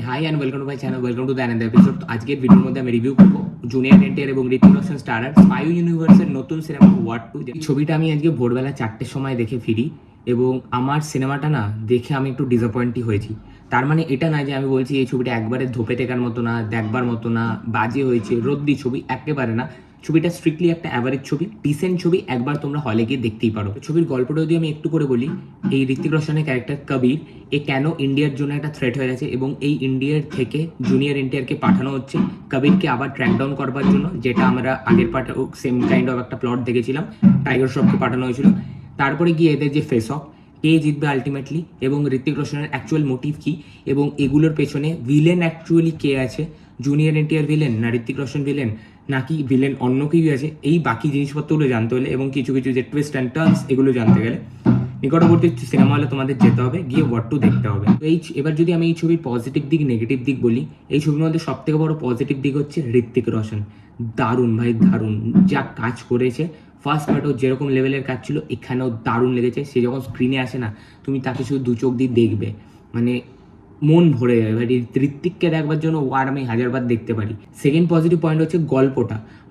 High and welcome to my channel, welcome to the another episode. তো আজকের ভিডিওর মধ্যে আমি রিভিউ করবো জুনিয়র এনটিআর এবং ঋতিক রোশন স্টারার স্পাই ইউনিভার্সের নতুন সিনেমা ওয়ার 2। এই ছবিটা আমি আজকে ভোরবেলা 4টের সময় দেখে ফিরি এবং আমার সিনেমাটা না দেখে আমি একটু ডিসঅ্যাপয়েন্টই হয়েছি। তার মানে এটা না যে আমি বলছি এই ছবিটা একবারে ধোপে টেকার মতো না, দেখবার মতো না, বাজে হয়েছে, রদ্দি ছবি, একেবারে না। ছবিটা স্ট্রিক্টলি একটা অ্যাভারেজ ছবি, ডিসেন্ট ছবি, একবার তোমরা হলে গিয়ে দেখতেই পারো। ছবির গল্পটা যদি আমি একটু করে বলি, এই ঋতিক রোশনের ক্যারেক্টার কবির এ কেন ইন্ডিয়ার জন্য একটা থ্রেট হয়ে গেছে এবং এই ইন্ডিয়ার থেকে জুনিয়র এনটিআরকে পাঠানো হচ্ছে কবিরকে আবার ট্র্যাক ডাউন করবার জন্য, যেটা আমরা আগের পার্টে সেম কাইন্ড অফ একটা প্লট দেখেছিলাম। টাইগার শ্রফকে পাঠানো হয়েছিল। তারপরে গিয়ে এদের যে ফেস অফ, কে জিতবে আলটিমেটলি, এবং ঋতিক রোশনের অ্যাকচুয়াল মোটিভ কি, এবং এগুলোর পেছনে ভিলেন অ্যাকচুয়ালি কে আছে, জুনিয়র এনটিআর ভিলেন না ঋতিক রোশন ভিলেন, নাকি ভিলেন অন্য কেউ আছে, এই বাকি জিনিসপত্রগুলো জানতে হলে এবং কিছু কিছু যে টুইস্ট অ্যান্ড টার্নস এগুলো জানতে গেলে নিকটবর্তী সিনেমা হলে তোমাদের যেতে হবে, গিয়ে ওয়ার 2 দেখতে হবে। তো এবার যদি আমি এই ছবির পজিটিভ দিক নেগেটিভ দিক বলি, এই ছবির মধ্যে সব থেকে বড় পজিটিভ দিক হচ্ছে ঋতিক রোশন। দারুণ ভাই, দারুণ যা কাজ করেছে। ফার্স্ট পার্টও যেরকম লেভেলের কাজ ছিল, এখানেও দারুণ লেগেছে। সে যখন স্ক্রিনে আসে না, তুমি তাকে শুধু দু চোখ দিয়ে দেখবে, মানে মন ভরে যাবে ভাই। ঋত্বিককে দেখবার জন্য ওয়ার আমি হাজারবার দেখতে পারি। সেকেন্ড পজিটিভ পয়েন্ট হচ্ছে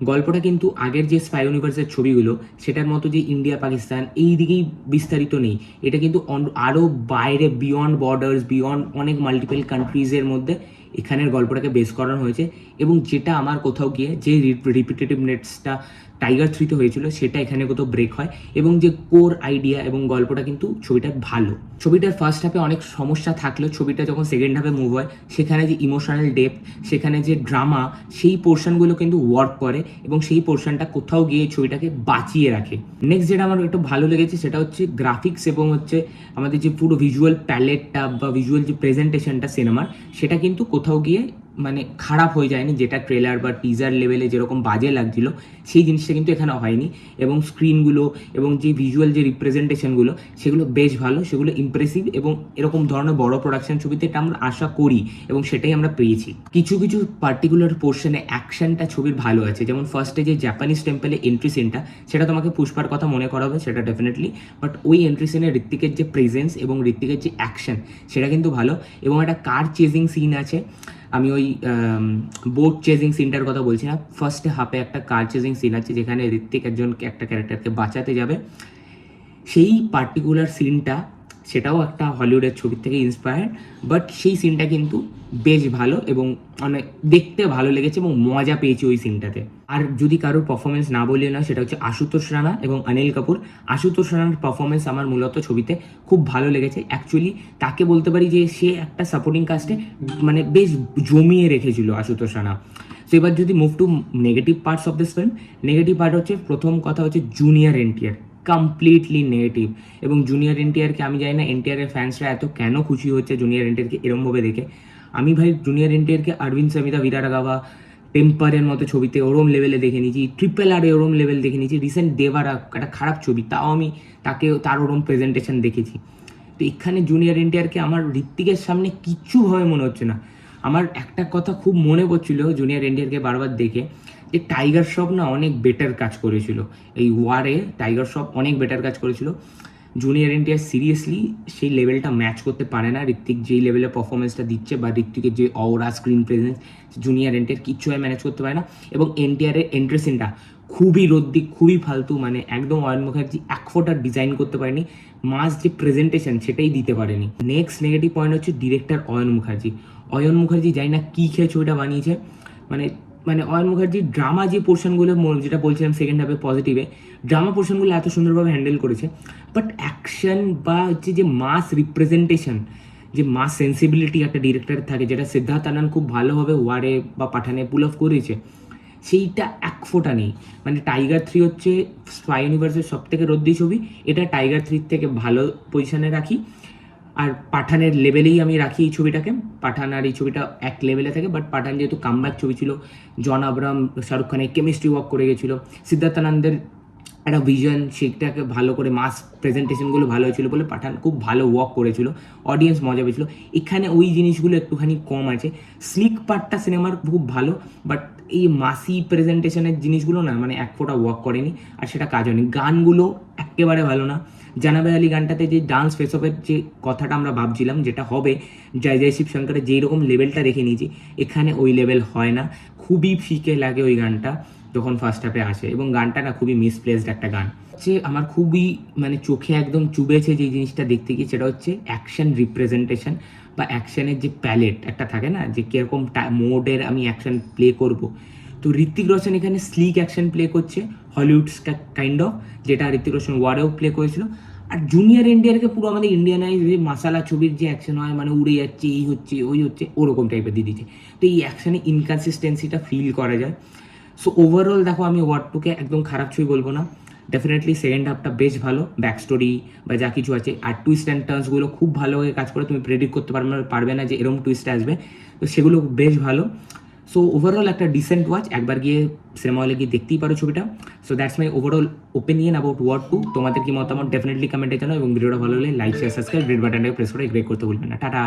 গল্পটা কিন্তু আগের যে স্পাই ইউনিভার্সের ছবিগুলো সেটার মতো যে ইন্ডিয়া পাকিস্তান এই দিকেই বিস্তারিত নেই। এটা কিন্তু আরও বাইরে, বিয়ন্ড বর্ডার্স, বিয়ন্ড অনেক মাল্টিপল কান্ট্রিজের মধ্যে এখানের গল্পটাকে বেস করানো হয়েছে। এবং যেটা আমার কোথাও গিয়ে যে রিপিটেটিভনেসটা টাইগার 3-তে হয়েছিল, সেটা এখানে কোথাও ব্রেক হয়। এবং যে কোর আইডিয়া এবং গল্পটা কিন্তু ছবিটার ভালো। ছবিটার ফার্স্ট হাফে অনেক সমস্যা থাকলেও ছবিটা যখন সেকেন্ড হাফে মুভ হয়, সেখানে যে ইমোশনাল ডেপথ, সেখানে যে ড্রামা, সেই পোর্শনগুলো কিন্তু ওয়ার্ক করে এবং সেই পোর্শনটা কোথাও গিয়ে ছবিটাকে বাঁচিয়ে রাখে। নেক্সট যেটা আমার একটু ভালো লেগেছে সেটা হচ্ছে গ্রাফিক্স এবং হচ্ছে আমাদের যে পুরো ভিজুয়াল প্যালেটটা বা ভিজুয়াল যে প্রেজেন্টেশনটা সিনেমার, সেটা কিন্তু কোথাও গিয়ে মানে খারাপ হয়ে যায়নি। যেটা ট্রেলার বা টিজার লেভেলে যেরকম বাজে লাগছিল, সেই জিনিসটা কিন্তু এখানে হয়নি। এবং স্ক্রিনগুলো এবং যে ভিজুয়াল যে রিপ্রেজেন্টেশনগুলো, সেগুলো বেশ ভালো, সেগুলো ইমপ্রেসিভ। এবং এরকম ধরনের বড় প্রোডাকশন ছবিতে এটা আমরা আশা করি এবং সেটাই আমরা পেয়েছি। কিছু কিছু পার্টিকুলার পোর্শনে অ্যাকশনটা ছবির ভালো আছে, যেমন ফার্স্টে যে জাপানিজ টেম্পলে এন্ট্রি সিনটা, সেটা তোমাকে পুষ্পার কথা মনে করাবে, সেটা ডেফিনেটলি। বাট ওই এন্ট্রি সিনে ঋত্বিকের যে প্রেজেন্স এবং ঋত্বিকের যে অ্যাকশন, সেটা কিন্তু ভালো। এবং একটা কার চেজিং সিন আছে, আমি ওই বোট চেজিং সিনটার কথা বলছি না, ফার্স্ট হাফে একটা কার চেজিং সিন আছে যেখানে ঋত্বিক একজনকে, একটা ক্যারেক্টারকে বাঁচাতে যাবে। সেই পার্টিকুলার সিনটা, সেটাও একটা হলিউডের ছবির থেকে ইন্সপায়ার্ড, বাট সেই সিনটা কিন্তু বেশ ভালো এবং অনেক দেখতে ভালো লেগেছে এবং মজা পেয়েছি ওই সিনটাতে। আর যদি কারোর পারফরমেন্স না বললে না, সেটা হচ্ছে আশুতোষ রানা এবং অনিল কাপুর। আশুতোষ রানার পারফরমেন্স আমার মূলত ছবিতে খুব ভালো লেগেছে। অ্যাকচুয়ালি তাকে বলতে পারি যে সে একটা সাপোর্টিং কাস্টে মানে বেশ জমিয়ে রেখেছিল আশুতোষ রানা। তো এবার যদি move to negative parts of this film, negative part হচ্ছে, প্রথম কথা হচ্ছে জুনিয়র এনটিআর কমপ্লিটলি নেগেটিভ। এবং জুনিয়র এনটিআরকে আমি জানি না এনটিআরের ফ্যান্সরা এত কেন খুশি হচ্ছে জুনিয়র এনটিআরকে এরমভাবে দেখে। আমি ভাই জুনিয়র এনটিআরকে অরবিন্দ সমিতা, ভিরারাগাভা, টেম্পারের মতো ছবিতে ওরম লেভেলে দেখে নিয়েছি, RRR ওরম লেভেল দেখে নিয়েছি। রিসেন্ট দেবারা একটা খারাপ ছবি, তাও আমি তাকে তার ওরম প্রেজেন্টেশন দেখেছি। তো এখানে জুনিয়র এনটিআরকে আমার ঋত্বিকের সামনে কিচ্ছুভাবে মনে হচ্ছে না। আমার একটা কথা খুব মনে পড়ছিল জুনিয়র এনটিআরকে বারবার দেখে, যে টাইগার শ্রফ না অনেক বেটার কাজ করেছিল এই ওয়ারে। টাইগার শ্রফ অনেক বেটার কাজ করেছিল। জুনিয়র এনটিআর সিরিয়াসলি সেই লেভেলটা ম্যাচ করতে পারে না। ঋত্বিক যেই লেভেলে পারফরমেন্সটা দিচ্ছে বা ঋত্বিকের যে অওরা স্ক্রিন প্রেজেন্স, জুনিয়র এনটিআর কিচ্ছু ম্যানেজ করতে পারে না। এবং এনটিআরের এন্ট্রি সিনটা খুবই রদ্দি, খুবই ফালতু, মানে একদম অয়ন মুখার্জি এক ফোঁটা ডিজাইন করতে পারেনি। মাস যে প্রেজেন্টেশন সেটাই দিতে পারেনি। নেক্সট নেগেটিভ পয়েন্ট হচ্ছে ডিরেক্টর অয়ন মুখার্জি জানি না কী খেয়ে ছবিটা বানিয়েছে। মানে মানে অয়ন মুখার্জির ড্রামা যে পোর্শনগুলো, যেটা বলছিলাম সেকেন্ড হাফে পজিটিভে, ড্রামা পোর্শনগুলো এত সুন্দরভাবে হ্যান্ডেল করেছে। বাট অ্যাকশন বা হচ্ছে যে মাস রিপ্রেজেন্টেশন, যে মাস সেন্সিবিলিটি একটা ডিরেক্টরের থাকে, যেটা সিদ্ধার্থ আনন্দ খুব ভালোভাবে ওয়ারে বা পাঠানে পুল অফ করেছে, সেইটা এক ফোঁটা নেই। মানে টাইগার 3 হচ্ছে স্পাই ইউনিভার্সের সব থেকে রদ্দি ছবি, এটা টাইগার 3 থেকে ভালো পজিশনে রাখি। আর পাঠানের লেভেলেই আমি রাখি এই ছবিটাকে। পাঠান আর এই ছবিটা এক লেভেলে থাকে, বাট পাঠান যেহেতু কামব্যাক ছবি ছিল, জন আব্রাহাম শাহরুখ খানের কেমিস্ট্রি ওয়ার্ক করে গেছিলো, সিদ্ধার্থ আনন্দের একটা ভিশন, সেটাকে ভালো করে মাস প্রেজেন্টেশনগুলো ভালো হয়েছিল বলে পাঠান খুব ভালো ওয়ার্ক করেছিল, অডিয়েন্স মজা পেয়েছিল। এখানে ওই জিনিসগুলো একটুখানি কম আছে। স্লিক পার্টটা সিনেমার খুব ভালো, বাট এই মাসি প্রেজেন্টেশনের জিনিসগুলো না, মানে এক ফোঁটা ওয়ার্ক করেনি আর সেটা কাজ হয়নি। গানগুলো একেবারে ভালো না। জানাবে আলী গানটাতে যে ডান্স ফেস অফের যে কথাটা আমরা ভাবছিলাম যেটা হবে, জয় জয় শিব শঙ্করের যেই রকম লেভেলটা দেখে নিয়েছি, এখানে ওই লেভেল হয় না। খুবই ফিকে লাগে ওই গানটা যখন ফার্স্ট হাফে আসে, এবং গানটা না খুবই মিসপ্লেসড একটা গান। হচ্ছে আমার খুবই মানে চোখে একদম চুবেছে যে জিনিসটা দেখতে গিয়ে, সেটা হচ্ছে অ্যাকশন রিপ্রেজেন্টেশন বা অ্যাকশনের যে প্যালেট একটা থাকে না, যে কীরকম মোডের আমি অ্যাকশন প্লে করব। তো ঋত্বিক রোশন এখানে স্লিক অ্যাকশন প্লে করছে, হলিউড কাইন্ড অফ, যেটা ঋত্বিক রোশন ওয়ারেও প্লে করেছিল। আর জুনিয়র এনটিআরকে পুরো আমাদের ইন্ডিয়ানাইজ যে মাসালা ছবির যে অ্যাকশন হয়, মানে উড়ে যাচ্ছে, এই হচ্ছে ওই হচ্ছে, ওরকম টাইপের দিয়ে দিচ্ছে। তো এই অ্যাকশনে ইনকনসিস্টেন্সিটা ফিল করা যায়। সো ওভারঅল দেখো, আমি ওয়ার্ড টুকে একদম খারাপ ছবি বলবো না। ডেফিনেটলি সেকেন্ড হাফটা বেশ ভালো, ব্যাক স্টোরি বা যা কিছু আছে, আর টুইস্ট অ্যান্ড টার্নসগুলো খুব ভালোভাবে কাজ করে। তুমি প্রেডিক্ট করতে পারবে না যে এরকম টুইস্ট আসবে, তো সেগুলো বেশ ভালো। সো ওভারঅল একটা ডিসেন্ট ওয়াচ, একবার গিয়ে সিনেমা হলে গিয়ে দেখতেই পারো ছবিটা। So that's my overall opinion about War two. তোমাদের কি মতামত ডেফিনেটলি কমেন্টে জানাও, এবং ভিডিওটা ভালো হলে লাইক শেয়ার সাবস্ক্রাইব রেড বাটনটাকে প্রেস করে গ্রে করতে ভুলবেন না। টাটা।